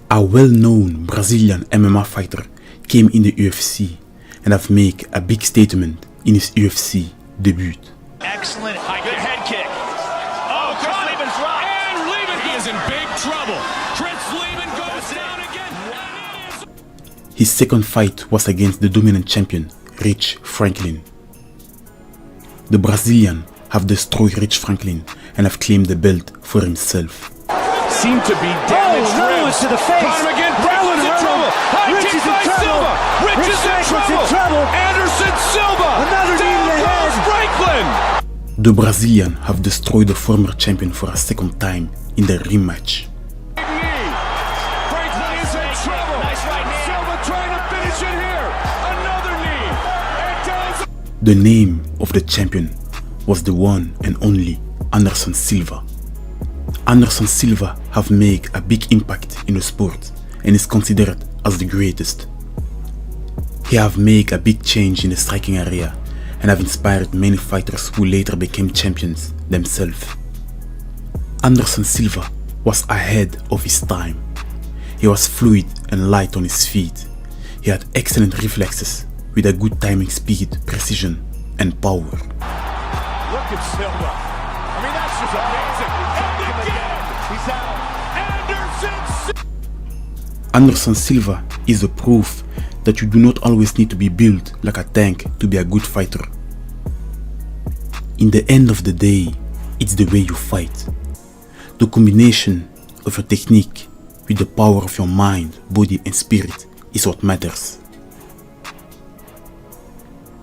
A well-known Brazilian MMA fighter came in the UFC and have made a big statement in his UFC debut. Excellent good head kick. Oh, Chris Lieben's right. And Lieben, he is in big trouble. Chris Lieben goes down again. His second fight was against the dominant champion, Rich Franklin. The Brazilian have destroyed Rich Franklin and have claimed the belt for himself. Seem to be damaged ribs. To the face. Caught him again. Franklin's in trouble. High Rich kick is in by trouble. Silva. Rich is in trouble. Anderson Silva. Another knee Down in the goes head. Franklin. The Brazilian have destroyed the former champion for a second time in the rematch. Franklin is in trouble. Nice right hand. Silva trying to finish it here. Another knee. And does. The name of the champion was the one and only Anderson Silva. Anderson Silva have made a big impact in the sport and is considered as the greatest. He have made a big change in the striking area and have inspired many fighters who later became champions themselves. Anderson Silva was ahead of his time. He was fluid and light on his feet. He had excellent reflexes with a good timing, speed, precision and power. Look at Silva. I mean, that's just amazing. And again, he's out. Anderson Silva is the proof that you do not always need to be built like a tank to be a good fighter. In the end of the day, it's the way you fight. The combination of your technique with the power of your mind, body and spirit is what matters.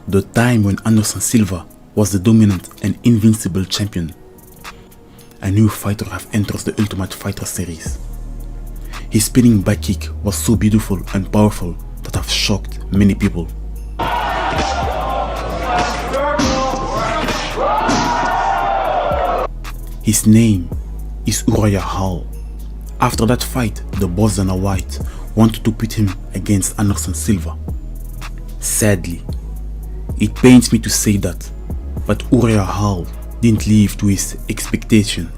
The time when Anderson Silva was the dominant and invincible champion, a new fighter have entered the Ultimate Fighter series. His spinning back kick was so beautiful and powerful that have shocked many people. His name is Uriah Hall. After that fight, the boss Dana White wanted to put him against Anderson Silva. Sadly, it pains me to say that, but Uriah Hall didn't live to his expectation.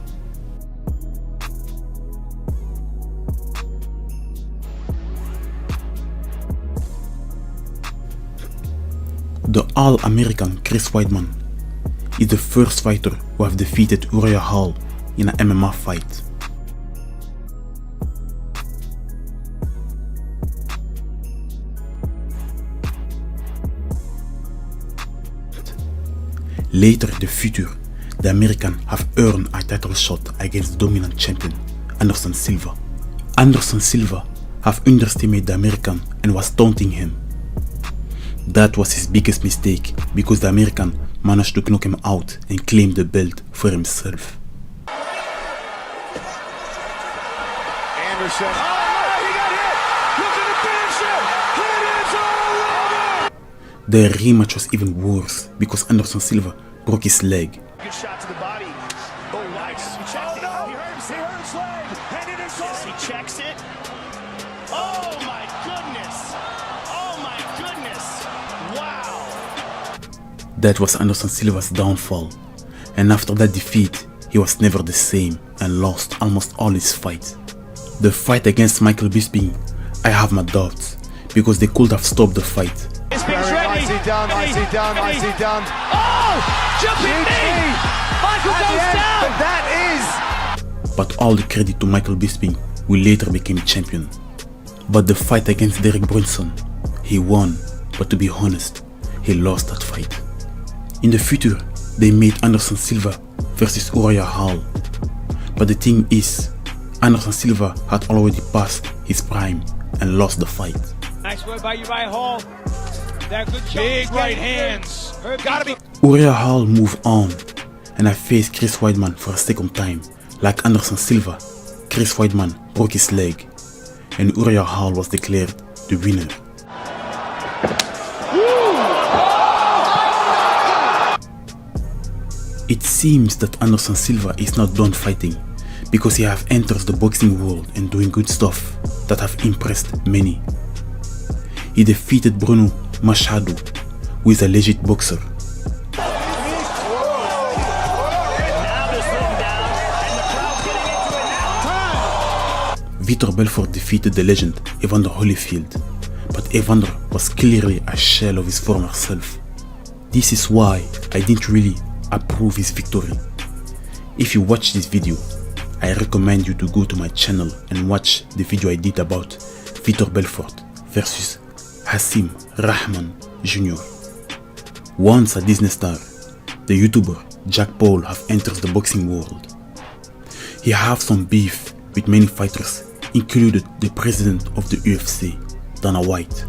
The All-American Chris Weidman is the first fighter who have defeated Uriah Hall in an MMA fight. Later in the future, the American have earned a title shot against the dominant champion, Anderson Silva. Anderson Silva have underestimated the American and was taunting him. That was his biggest mistake because the American managed to knock him out and claim the belt for himself. Anderson. Oh, he got hit. Looking to finish it. It is all over. The rematch was even worse because Anderson Silva broke his leg. Good shot to the body. Oh, nice. He checked it. No. He hurt his leg. And it is yes, he checks it. Oh, my goodness. Oh, my goodness. Wow. That was Anderson Silva's downfall. And after that defeat, he was never the same and lost almost all his fights. The fight against Michael Bisping, I have my doubts because they could have stopped the fight. Bisping's ready. Nicely done, nicely done, nicely done. Oh! Jumping knee! Michael goes down! But that is... But all the credit to Michael Bisping, who later became champion. But the fight against Derek Brunson, he won, but to be honest, he lost that fight. In the future, they made Anderson Silva versus Uriah Hall. But the thing is, Anderson Silva had already passed his prime and lost the fight. Nice work by Uriah Hall. That good Big right hands. Gotta be. Uriah Hall moved on and I faced Chris Weidman for a second time. Like Anderson Silva, Chris Weidman broke his leg and Uriah Hall was declared the winner. It seems that Anderson Silva is not done fighting because he have entered the boxing world and doing good stuff that have impressed many. He defeated Bruno Machado, who is a legit boxer. Vitor Belfort defeated the legend Evander Holyfield, but Evander was clearly a shell of his former self. This is why I didn't really approve his victory. If you watch this video, I recommend you to go to my channel and watch the video I did about Vitor Belfort versus Hasim Rahman Jr. Once a Disney star, the YouTuber Jake Paul have entered the boxing world. He have some beef with many fighters, including the president of the UFC, Dana White.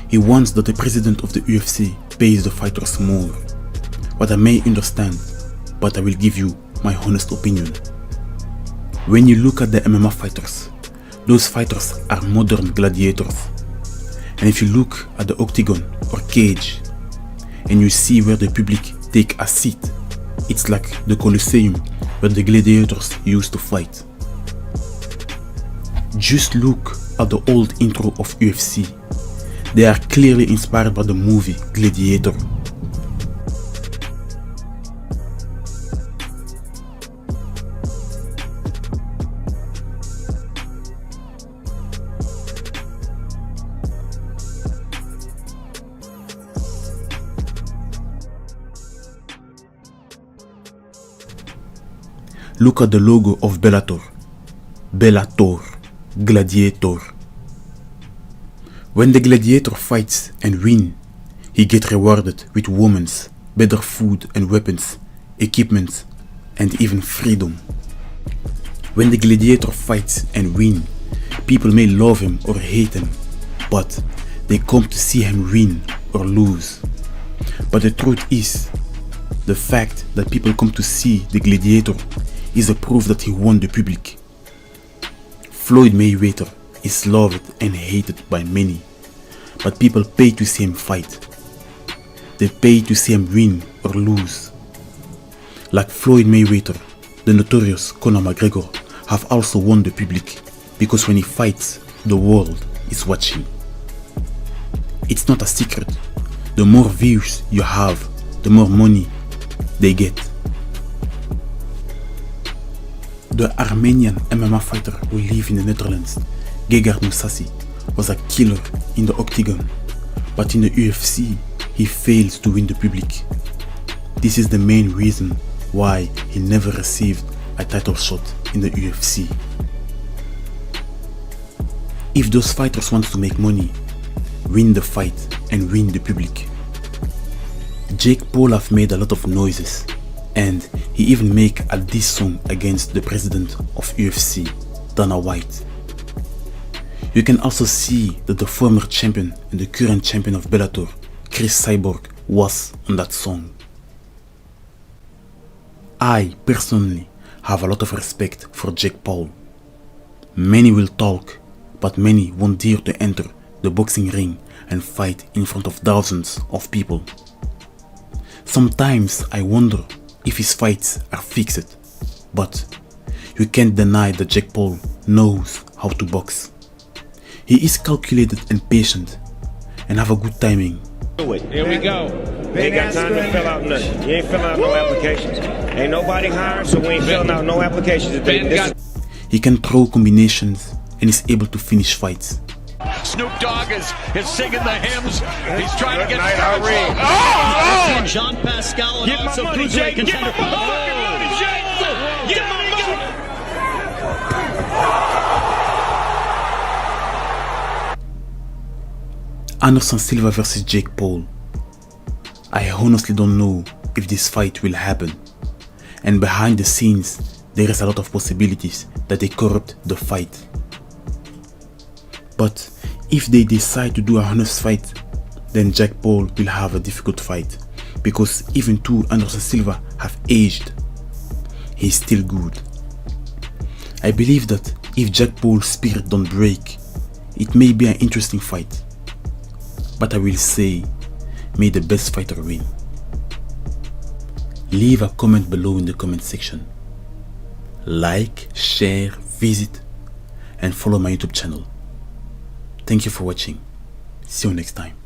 He wants that the president of the UFC pays the fighters more. What I may understand, but I will give you my honest opinion. When you look at the MMA fighters, those fighters are modern gladiators. And if you look at the octagon or cage, and you see where the public take a seat, it's like the Colosseum where the gladiators used to fight. Just look at the old intro of UFC. They are clearly inspired by the movie Gladiator. Look at the logo of Bellator. Bellator. Gladiator. When the gladiator fights and wins, he gets rewarded with women's, better food and weapons, equipment, and even freedom. When the gladiator fights and wins, people may love him or hate him, but they come to see him win or lose. But the truth is, the fact that people come to see the gladiator is a proof that he won the public. Floyd Mayweather is loved and hated by many, but people pay to see him fight. They pay to see him win or lose. Like Floyd Mayweather, the notorious Conor McGregor have also won the public, because when he fights, the world is watching. It's not a secret. The more views you have, the more money they get. The Armenian MMA fighter who lives in the Netherlands, Gegard Mousasi, was a killer in the octagon, but in the UFC, he fails to win the public. This is the main reason why he never received a title shot in the UFC. If those fighters want to make money, win the fight and win the public. Jake Paul have made a lot of noises, and he even make a diss song against the president of UFC, Dana White. You can also see that the former champion and the current champion of Bellator, Chris Cyborg, was on that song. I personally have a lot of respect for Jake Paul. Many will talk, but many won't dare to enter the boxing ring and fight in front of thousands of people. Sometimes I wonder if his fights are fixed, but you can't deny that Jake Paul knows how to box. He is calculated and patient and have a good timing. Here we go. You ain't got time to fill out nothing. You ain't filling out no applications. Ain't nobody hired, so we ain't filling out no applications today. He can throw combinations and is able to finish fights. Snoop Dogg is singing the hymns. He's trying to get Jean Pascal and also cruiserweight contender. Get my money. Anderson Silva versus Jake Paul. I honestly don't know if this fight will happen, and behind the scenes there is a lot of possibilities that they corrupt the fight. But if they decide to do a honest fight, then Jake Paul will have a difficult fight, because even though Anderson Silva have aged, he is still good. I believe that if Jake Paul's spirit don't break, it may be an interesting fight. But I will say, may the best fighter win. Leave a comment below in the comment section. Like, share, visit, and follow my YouTube channel. Thank you for watching. See you next time.